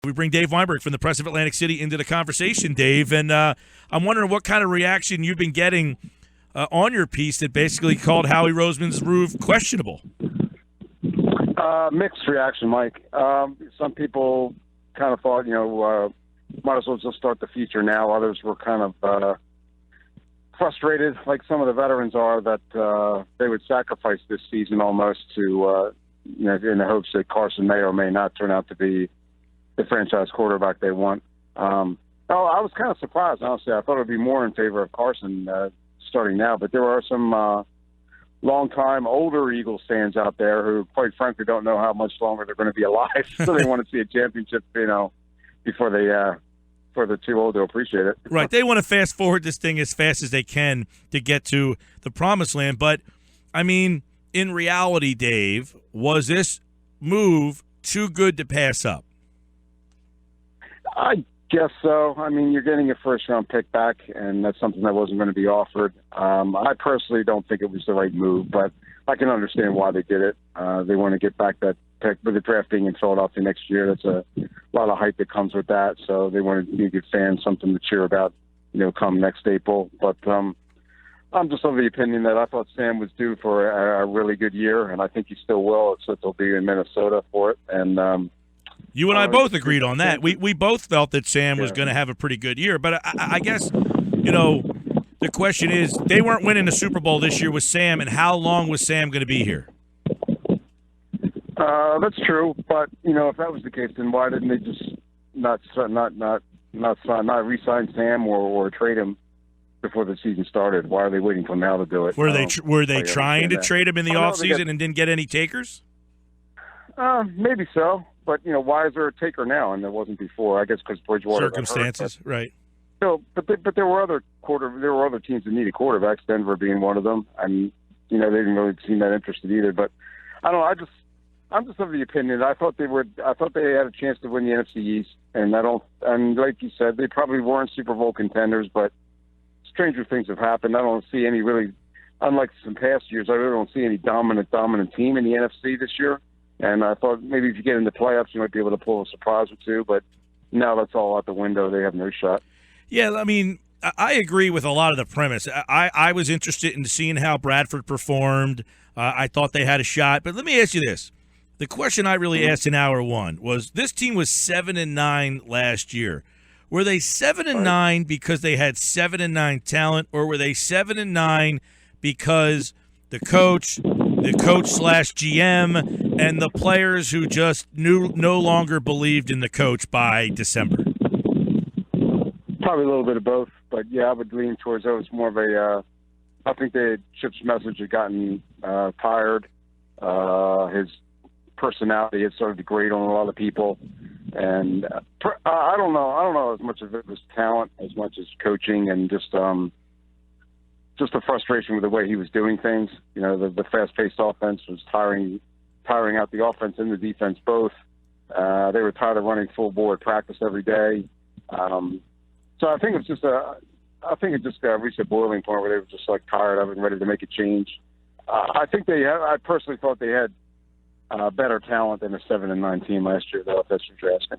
We bring Dave Weinberg from the Press of Atlantic City into the conversation, Dave, and I'm wondering what kind of reaction you've been getting on your piece that basically called Howie Roseman's move questionable. Mixed reaction, Mike. Some people kind of thought, might as well just start the future now. Others were kind of frustrated, like some of the veterans are, that they would sacrifice this season almost to, in the hopes that Carson may or may not turn out to be the franchise quarterback they want. I was kind of surprised, honestly. I thought it would be more in favor of Carson starting now, but there are some long-time older Eagles fans out there who, quite frankly, don't know how much longer they're going to be alive, so they want to see a championship, before they're too old to appreciate it. Right. They want to fast forward this thing as fast as they can to get to the promised land. But, I mean, in reality, Dave, was this move too good to pass up? I guess so. I mean, you're getting a first-round pick back, and that's something that wasn't going to be offered. I personally don't think it was the right move, but I can understand why they did it. They want to get back that pick with the draft being in Philadelphia next year. That's a lot of hype that comes with that, so they wanted to give fans something to cheer about, come next April. But I'm just of the opinion that I thought Sam was due for a really good year, and I think he still will. It's that they'll be in Minnesota for it, and you and I both agreed on that. We both felt that Sam was going to have a pretty good year. But I guess, the question is, they weren't winning the Super Bowl this year with Sam, and how long was Sam going to be here? That's true. But, if that was the case, then why didn't they just not re-sign Sam or trade him before the season started? Why are they waiting till now to do it? Were they trying to trade him in the offseason and didn't get any takers? Maybe so. But, why is there a taker now and there wasn't before? I guess because Bridgewater circumstances, got hurt, right? So, but there were other teams that needed quarterbacks, Denver being one of them, and they didn't really seem that interested either. But I don't know. I'm just of the opinion that I thought they had a chance to win the NFC East, and like you said, they probably weren't Super Bowl contenders, but stranger things have happened. I don't see any really, unlike some past years, I really don't see any dominant team in the NFC this year. And I thought maybe if you get into playoffs, you might be able to pull a surprise or two. But now that's all out the window. They have no shot. Yeah, I mean, I agree with a lot of the premise. I was interested in seeing how Bradford performed. I thought they had a shot. But let me ask you this. The question I really asked in hour one was, this team was 7-9 last year. Were they 7-9 because they had 7-9 talent, or were they 7-9 because the coach / GM, and the players who just no longer believed in the coach by December? Probably a little bit of both, but yeah, I would lean towards that. It was more of a. I think Chip's message had gotten tired. His personality had started to grate on a lot of people, and I don't know as much of it was talent as much as coaching and just a frustration with the way he was doing things. The fast-paced offense was tiring out the offense and the defense both. They were tired of running full board practice every day. So I think it just reached a boiling point where they were just tired of it and ready to make a change. I personally thought they had better talent than a 7-9 team last year, though, if that's what you're asking.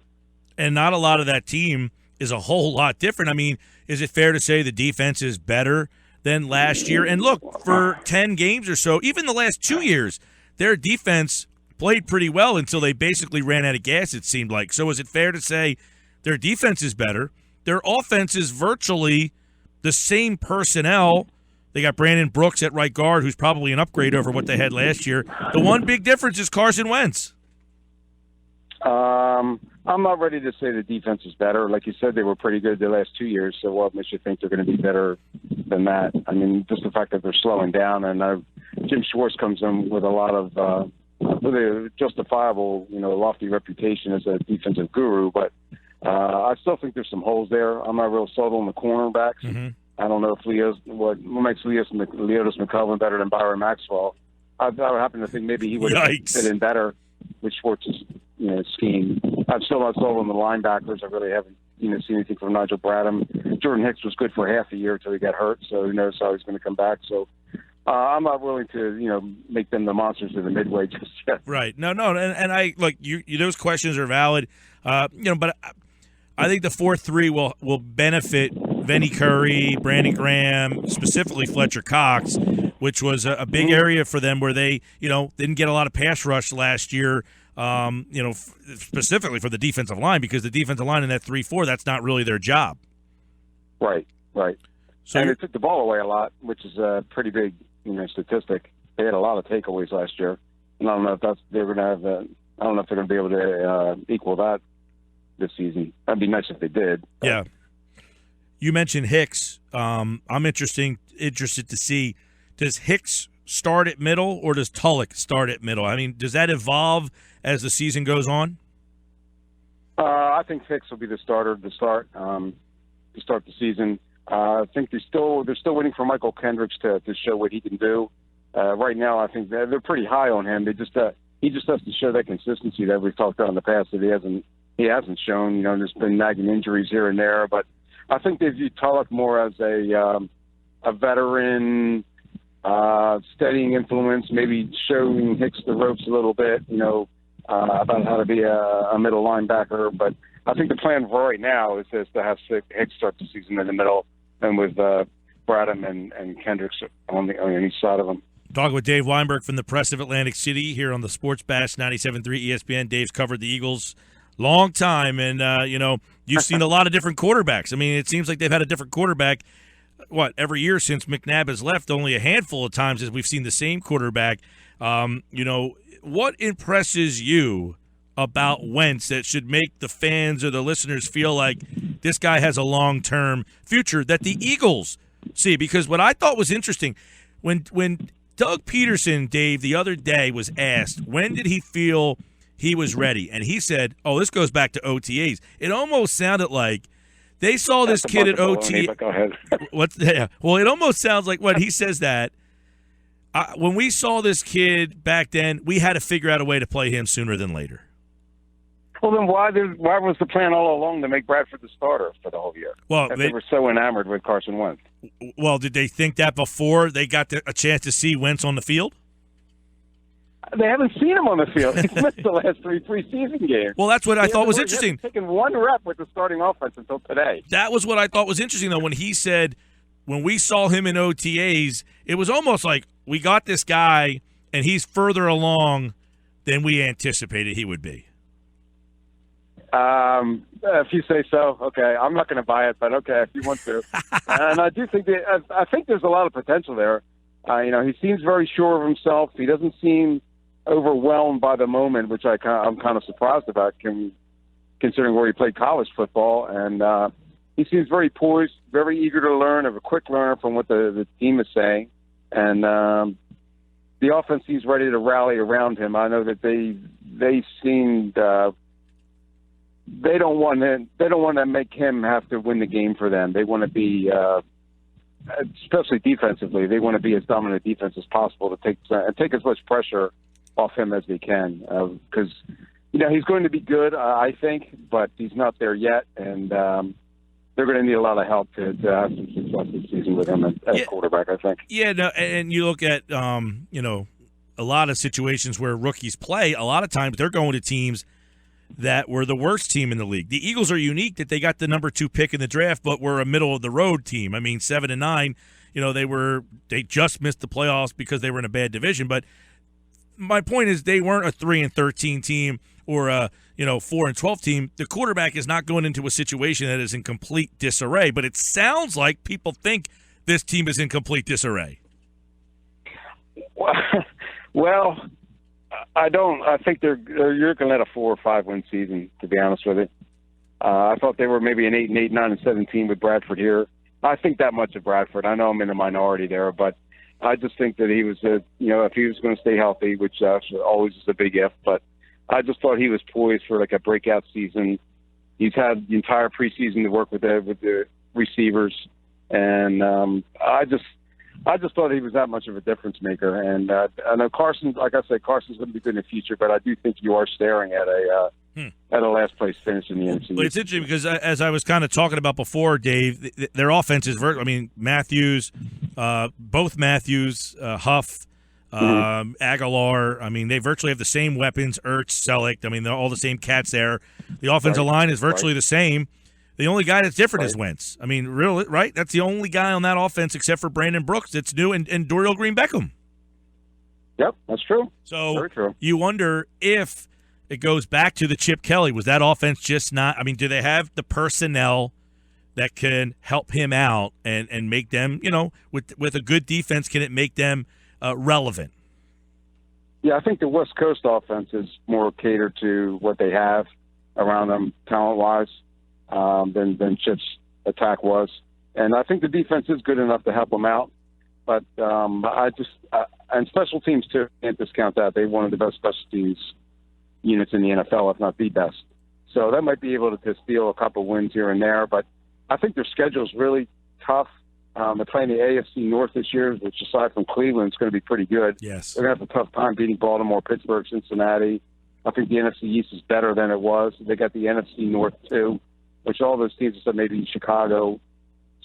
And not a lot of that team is a whole lot different. I mean, is it fair to say the defense is better than last year? And look, for 10 games or so, even the last 2 years, their defense played pretty well until they basically ran out of gas, it seemed like. So is it fair to say their defense is better? Their offense is virtually the same personnel. They got Brandon Brooks at right guard, who's probably an upgrade over what they had last year. The one big difference is Carson Wentz. I'm not ready to say the defense is better. Like you said, they were pretty good the last 2 years, so what makes you think they're going to be better than that? I mean, just the fact that they're slowing down, and Jim Schwartz comes in with a lot of with a justifiable, lofty reputation as a defensive guru, but I still think there's some holes there. I'm not real sold on the cornerbacks. Mm-hmm. I don't know if what makes Leotis McCollum better than Byron Maxwell. I happen to think maybe he would have fit in better with Schwartz's scheme. I'm still not sold on the linebackers. I really haven't seen anything from Nigel Bradham. Jordan Hicks was good for half a year until he got hurt, so who knows how he's going to come back. So I'm not willing to, make them the monsters of the midway just yet. Right. No, and I like you. Those questions are valid. But I think the 4-3 will benefit Vinny Curry, Brandon Graham, specifically Fletcher Cox, which was a big area for them where they, didn't get a lot of pass rush last year. Specifically for the defensive line, because the defensive line in that 3-4, that's not really their job. Right. So and they took the ball away a lot, which is a pretty big, statistic. They had a lot of takeaways last year, and I don't know if they're going to have. I don't know if they're going to be able to equal that this season. That'd be nice if they did. But. Yeah. You mentioned Hicks. I'm interested to see, does Hicks start at middle or does Tulloch start at middle? I mean, does that evolve as the season goes on? I think Hicks will be the starter to start the season. I think they're still waiting for Michael Kendricks to show what he can do. Right now, I think they're pretty high on him. He just has to show that consistency that we've talked about in the past that he hasn't shown. There's been nagging injuries here and there, but I think they view Tulloch more as a veteran, steadying influence, maybe showing Hicks the ropes a little bit, about how to be a middle linebacker. But I think the plan for right now is to have Hicks start the season in the middle and with Bradham and Kendricks on each side of him. Talking with Dave Weinberg from the Press of Atlantic City here on the Sports Bash 97.3 ESPN. Dave's covered the Eagles long time, and, you've seen a lot of different quarterbacks. I mean, it seems like they've had a different quarterback, every year since McNabb has left. Only a handful of times as we've seen the same quarterback. What impresses you about Wentz that should make the fans or the listeners feel like this guy has a long-term future that the Eagles see? Because what I thought was interesting, when Doug Peterson, Dave, the other day was asked, when did he feel he was ready? And he said, this goes back to OTAs. It almost sounded like they saw this kid at OTA. Go ahead. Well, it almost sounds like when he says that, when we saw this kid back then, we had to figure out a way to play him sooner than later. Well, then why was the plan all along to make Bradford the starter for the whole year? Well, they were so enamored with Carson Wentz. Well, did they think that before they got a chance to see Wentz on the field? They haven't seen him on the field. He's missed the last 3 preseason games. Well, that's what I thought was interesting. He hasn't taken one rep with the starting offense until today. That was what I thought was interesting, though, when he said, when we saw him in OTAs, it was almost like we got this guy, and he's further along than we anticipated he would be. If you say so, okay. I'm not going to buy it, but okay, if you want to. And I do think I think there's a lot of potential there. He seems very sure of himself. He doesn't seem overwhelmed by the moment, which I'm kind of surprised about, considering where he played college football. And he seems very poised, very eager to learn, a quick learner from what the team is saying. And the offense seems ready to rally around him. I know that they seemed they don't want to make him have to win the game for them. They want to be, especially defensively, they want to be as dominant a defense as possible to take as much pressure off him as they can. Because he's going to be good, I think, but he's not there yet, and they're going to need a lot of help to have some success this season with him at quarterback, I think. Yeah, no, and you look at a lot of situations where rookies play. A lot of times they're going to teams that were the worst team in the league. The Eagles are unique that they got the number 2 pick in the draft, but were a middle of the road team. I mean, 7-9, they just missed the playoffs because they were in a bad division. But my point is, they weren't a 3-13 team or a 4-12 team. The quarterback is not going into a situation that is in complete disarray. But it sounds like people think this team is in complete disarray. Well, I don't. I think you're looking at a 4 or 5 win season, to be honest with you. I thought they were maybe an 8-8, 9-17 with Bradford here. I think that much of Bradford. I know I'm in the minority there, but I just think that he was, if he was going to stay healthy, which always is a big if, but I just thought he was poised for like a breakout season. He's had the entire preseason to work with the receivers, and I just thought he was that much of a difference maker. And I know Carson, like I said, Carson's going to be good in the future, but I do think you are staring at a last place finish in the NFC. But it's interesting because as I was kind of talking about before, Dave, their offense is Matthews, Both Matthews, Huff, Aguilar. I mean, they virtually have the same weapons. Ertz, Selleck. I mean, they're all the same cats there. The offensive line is virtually the same. The only guy that's different is Wentz. I mean, really, right? That's the only guy on that offense except for Brandon Brooks that's new and Dorial Green-Beckham. Yep, that's true. So very true. You wonder if it goes back to the Chip Kelly. Was that offense just not – I mean, do they have the personnel that can help him out and make them, with a good defense, can it make them relevant? Yeah, I think the West Coast offense is more catered to what they have around them talent-wise than Chip's attack was. And I think the defense is good enough to help them out. But and special teams, too, can't discount that. They're one of the best special teams units in the NFL, if not the best. So that might be able to steal a couple wins here and there. But I think their schedule is really tough. They're playing the AFC North this year, which aside from Cleveland, is going to be pretty good. Yes. They're going to have a tough time beating Baltimore, Pittsburgh, Cincinnati. I think the NFC East is better than it was. They got the NFC North, too, which all those teams said maybe Chicago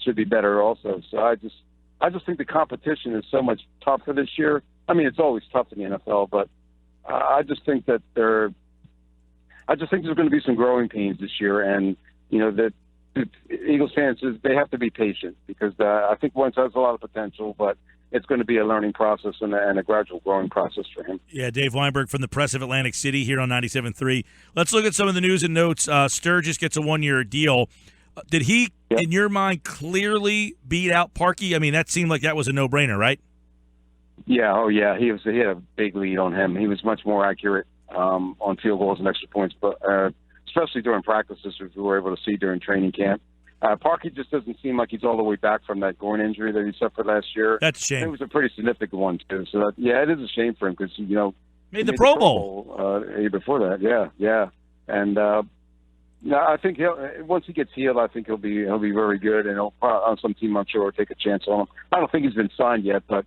should be better also. So I just think the competition is so much tougher this year. I mean, it's always tough in the NFL, but I just think that there's going to be some growing pains this year, and that the Eagles fans they have to be patient because I think Wentz has a lot of potential, but it's going to be a learning process and a gradual growing process for him. Yeah, Dave Weinberg from the Press of Atlantic City here on 97.3. Let's look at some of the news and notes. Sturgis gets a 1-year deal. Did he, in your mind, clearly beat out Parkey? I mean, that seemed like that was a no-brainer, right? Yeah, he had a big lead on him. He was much more accurate on field goals and extra points, but especially during practices, which we were able to see during training camp. Parkey just doesn't seem like he's all the way back from that groin injury that he suffered last year. That's a shame. It was a pretty significant one, too. So, it is a shame for him because, made the Pro Bowl. Before that, yeah. And I think once he gets healed, I think he'll be very good, and on some team, I'm sure, will take a chance on him. I don't think he's been signed yet, but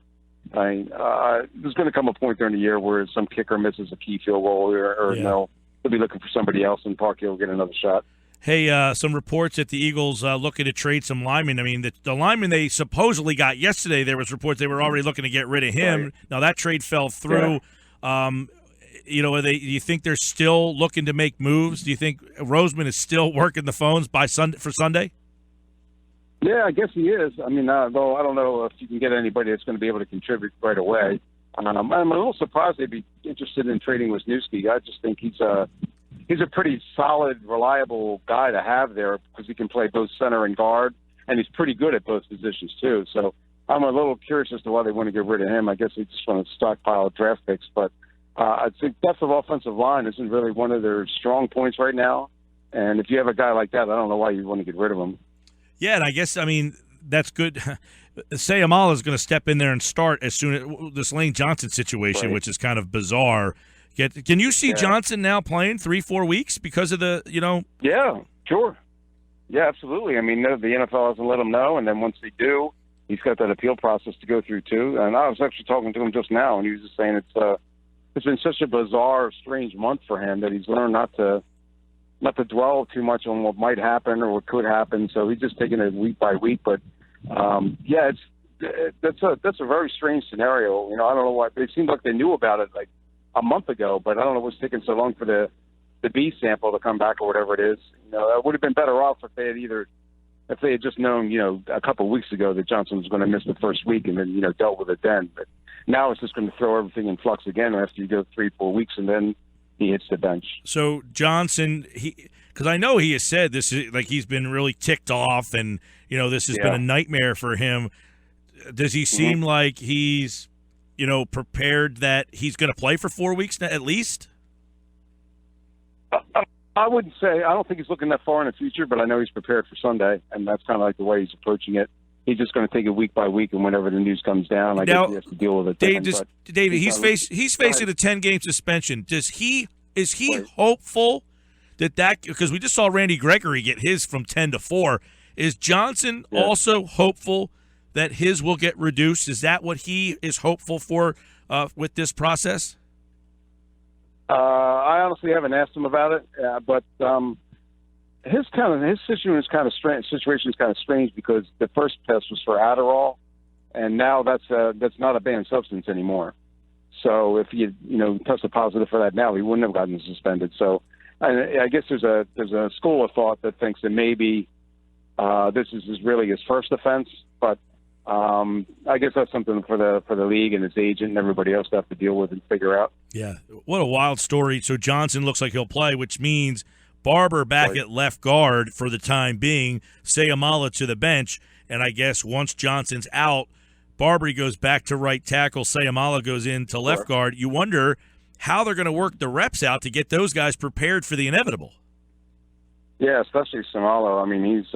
there's going to come a point during the year where some kicker misses a key field goal, or they'll be looking for somebody else, and Parkey will get another shot. Hey, some reports that the Eagles looking to trade some linemen. I mean, the lineman they supposedly got yesterday, there was reports they were already looking to get rid of him. Right. Now, that trade fell through. Yeah. Do you think they're still looking to make moves? Do you think Roseman is still working the phones for Sunday? Yeah, I guess he is. I mean, though I don't know if you can get anybody that's going to be able to contribute right away. I'm a little surprised they'd be interested in trading Wisniewski. I just think he's a pretty solid, reliable guy to have there because he can play both center and guard, and he's pretty good at both positions too. So I'm a little curious as to why they want to get rid of him. I guess they just want to stockpile draft picks, but I think depth of offensive line isn't really one of their strong points right now. And if you have a guy like that, I don't know why you want to get rid of him. Yeah, and I guess, that's good. Sayamala is going to step in there and start as soon as this Lane Johnson situation, right, which is kind of bizarre. Can you see Johnson now playing 3-4 weeks because of the, Yeah, sure. Yeah, absolutely. I mean, the NFL hasn't let him know, and then once they do, he's got that appeal process to go through too. And I was actually talking to him just now, and he was just saying it's been such a bizarre, strange month for him that he's learned not to dwell too much on what might happen or what could happen. So he's just taking it week by week. But that's a very strange scenario. I don't know why. It seemed like they knew about it like a month ago, but I don't know what's taking so long for the B sample to come back or whatever it is. It would have been better off if they had just known, a couple of weeks ago that Johnson was going to miss the first week and then, dealt with it then. But now it's just going to throw everything in flux again after you go 3-4 weeks and then he hits the bench. So Johnson, because I know he has said this is like he's been really ticked off and, this has been a nightmare for him. Does he seem like he's, prepared that he's going to play for 4 weeks at least? I wouldn't say. I don't think he's looking that far in the future, but I know he's prepared for Sunday, and that's kind of like the way he's approaching it. He's just going to take it week by week, and whenever the news comes down, I guess he has to deal with it. David, he's facing a 10-game suspension. Is he hopeful that because we just saw Randy Gregory get his from 10 to 4? Is Johnson also hopeful that his will get reduced? Is that what he is hopeful for with this process? I honestly haven't asked him about it, but his situation is kind of strange because the first test was for Adderall, and now that's not a banned substance anymore. So if he had, tested positive for that now, he wouldn't have gotten suspended. So I guess there's a school of thought that thinks that maybe this is really his first offense, but I guess that's something for the league and his agent and everybody else to have to deal with and figure out. Yeah, what a wild story. So Johnson looks like he'll play, which means Barber back at left guard for the time being, Sayamala to the bench, and I guess once Johnson's out, Barber goes back to right tackle, Sayamala goes into left guard. You wonder how they're going to work the reps out to get those guys prepared for the inevitable. Yeah, especially Sayamala. I mean,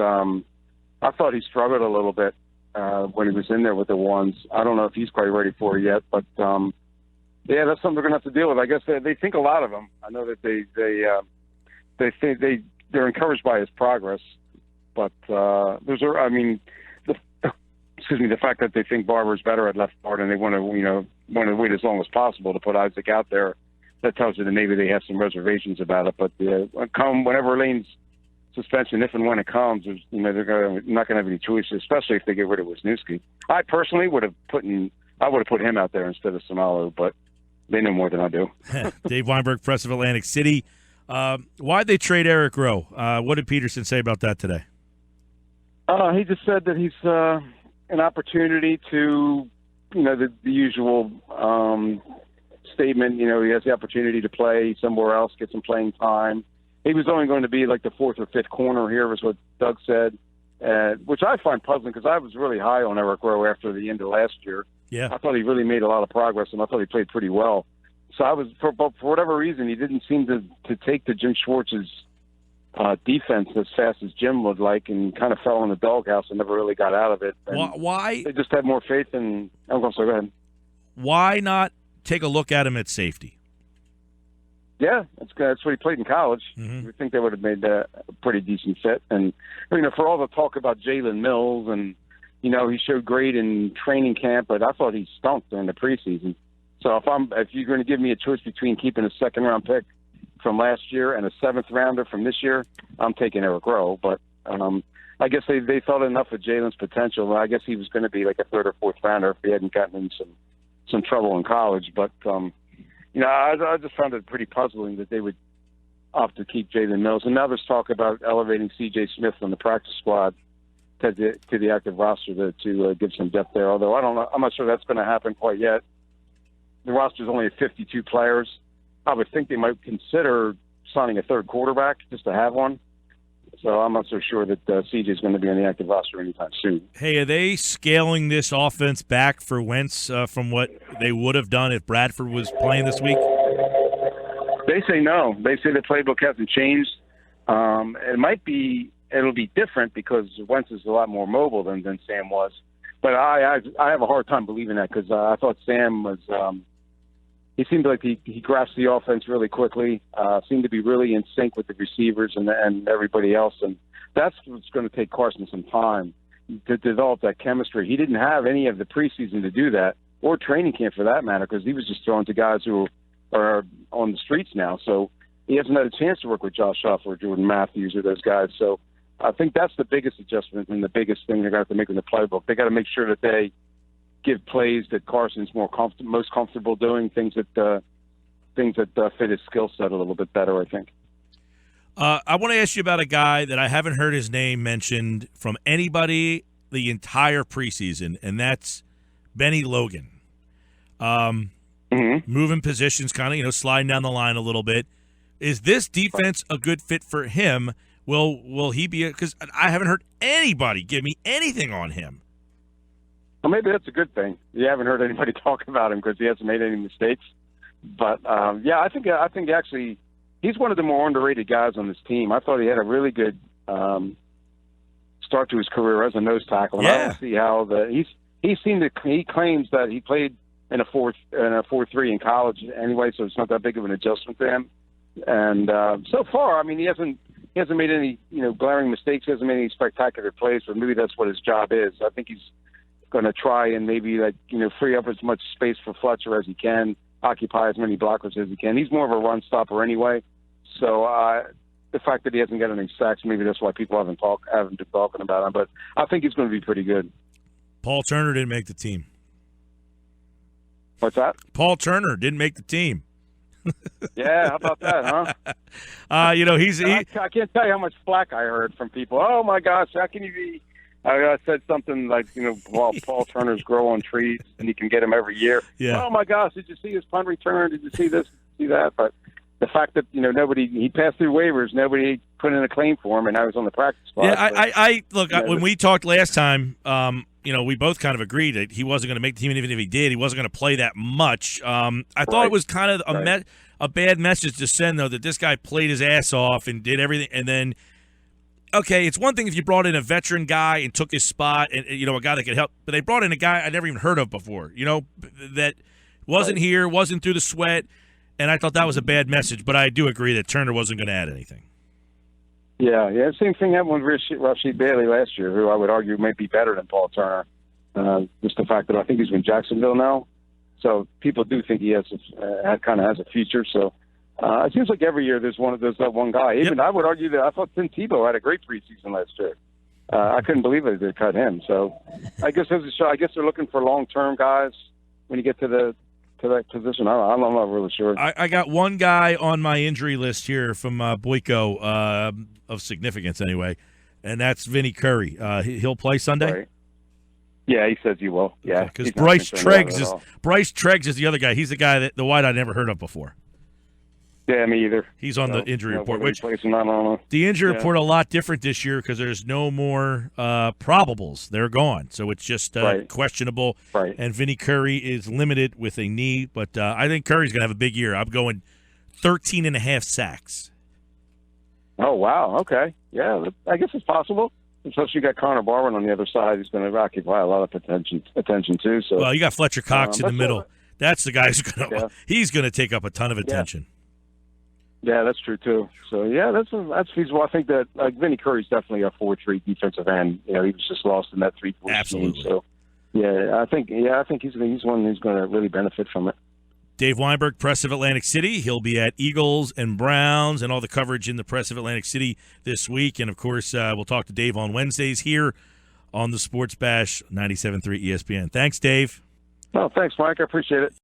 I thought he struggled a little bit when he was in there with the ones. I don't know if he's quite ready for it yet, but yeah, that's something they're going to have to deal with. I guess they think a lot of him. I know that they think they're encouraged by his progress, but the fact that they think Barber's better at left guard and they want to wait as long as possible to put Isaac out there, that tells you that maybe they have some reservations about it. But whenever Lane's suspension, if and when it comes, they're not going to have any choice, especially if they get rid of Wisniewski. I personally would have put him out there instead of Samalo, but they know more than I do. Dave Weinberg, Press of Atlantic City. Why'd they trade Eric Rowe? What did Peterson say about that today? He just said that he's an opportunity to, the usual statement. He has the opportunity to play somewhere else, get some playing time. He was only going to be like the fourth or fifth corner here, was what Doug said, which I find puzzling because I was really high on Eric Rowe after the end of last year. Yeah, I thought he really made a lot of progress, and I thought he played pretty well. So I was, for whatever reason, he didn't seem to take to Jim Schwartz's defense as fast as Jim would like, and kind of fell in the doghouse and never really got out of it. And why? They just had more faith in. I'm going to say, go ahead. Why not take a look at him at safety? Yeah, that's what he played in college. Mm-hmm. We think they would have made a pretty decent fit. And for all the talk about Jalen Mills, and he showed great in training camp, but I thought he stunk during the preseason. So if you're going to give me a choice between keeping a second-round pick from last year and a seventh-rounder from this year, I'm taking Eric Rowe. But I guess they thought enough of Jalen's potential. I guess he was going to be like a third or fourth rounder if he hadn't gotten in some trouble in college. But I just found it pretty puzzling that they would opt to keep Jalen Mills. And now there's talk about elevating C.J. Smith from the practice squad to the active roster to give some depth there. Although I'm not sure that's going to happen quite yet. The roster's only at 52 players. I would think they might consider signing a third quarterback just to have one. So I'm not so sure that CJ is going to be on the active roster anytime soon. Hey, are they scaling this offense back for Wentz from what they would have done if Bradford was playing this week? They say no. They say the playbook hasn't changed. It'll be different because Wentz is a lot more mobile than Sam was. But I have a hard time believing that because I thought Sam was he seemed like he grasped the offense really quickly, seemed to be really in sync with the receivers and everybody else. And that's what's going to take Carson some time to develop that chemistry. He didn't have any of the preseason to do that, or training camp for that matter, because he was just throwing to guys who are on the streets now. So he hasn't had a chance to work with Josh Huff or Jordan Matthews or those guys. So I think that's the biggest adjustment and the biggest thing they're going to have to make in the playbook. They got to make sure that they give plays that Carson's most comfortable doing, things that fit his skill set a little bit better, I think. I want to ask you about a guy that I haven't heard his name mentioned from anybody the entire preseason, and that's Benny Logan. Moving positions, kind of, sliding down the line a little bit. Is this defense a good fit for him? Will he be? Because I haven't heard anybody give me anything on him. Well, maybe that's a good thing. You haven't heard anybody talk about him because he hasn't made any mistakes. But I think actually he's one of the more underrated guys on this team. I thought he had a really good start to his career as a nose tackle. And I don't see how he claims that he played in a 4-3 in college anyway, so it's not that big of an adjustment to him. And so far, I mean, he hasn't made any glaring mistakes. He hasn't made any spectacular plays, but maybe that's what his job is. I think he's going to try and maybe free up as much space for Fletcher as he can, occupy as many blockers as he can. He's more of a run stopper anyway. So the fact that he hasn't got any sacks, maybe that's why people haven't been talking about him. But I think he's going to be pretty good. Paul Turner didn't make the team. What's that? Paul Turner didn't make the team. Yeah, how about that, huh? I can't tell you how much flack I heard from people. Oh my gosh, how can you be? I said something like, Paul Turner's growing trees and you can get him every year. Yeah. Oh my gosh, did you see his punt return? Did you see this? See that? But the fact that he passed through waivers, nobody put in a claim for him, and I was on the practice squad. Yeah, when we talked last time, we both kind of agreed that he wasn't going to make the team, and even if he did, he wasn't going to play that much. I thought it was kind of a bad message to send, though, that this guy played his ass off and did everything, and then, okay, it's one thing if you brought in a veteran guy and took his spot, and a guy that could help, but they brought in a guy I never even heard of before, that wasn't here, wasn't through the sweat, and I thought that was a bad message, but I do agree that Turner wasn't going to add anything. Yeah. Same thing happened with Rasheed Bailey last year, who I would argue might be better than Paul Turner. Just the fact that I think he's in Jacksonville now, so people do think he has a future. So it seems like every year there's that one guy. Even I would argue that I thought Tim Tebow had a great preseason last year. I couldn't believe it they cut him. So I guess they're looking for long-term guys when you get to that position. I'm not really sure. I got one guy on my injury list here from Boyko of significance anyway, and that's Vinny Curry. He'll play Sunday? Right. Yeah, he says he will. Yeah, because Bryce Treggs is the other guy. He's the guy that the wide I never heard of before. Yeah, me either. He's on the injury report. Which I don't know. The injury report a lot different this year because there's no more probables. They're gone, so it's just questionable. Right. And Vinny Curry is limited with a knee, but I think Curry's going to have a big year. I'm going 13.5 sacks. Oh wow! Okay, yeah, I guess it's possible. Especially you got Connor Barwin on the other side, who's going to occupy a lot of attention too. So well, you got Fletcher Cox in the middle. That's the guy who's going to he's going to take up a ton of attention. Yeah, that's true too. So yeah, that's feasible. I think that Vinny Curry's definitely a 4-3 defensive end. He was just lost in that 3-4 Absolutely. scheme. So I think he's one who's going to really benefit from it. Dave Weinberg, Press of Atlantic City. He'll be at Eagles and Browns and all the coverage in the Press of Atlantic City this week. And, of course, we'll talk to Dave on Wednesdays here on the Sports Bash 97.3 ESPN. Thanks, Dave. Well, thanks, Mike. I appreciate it.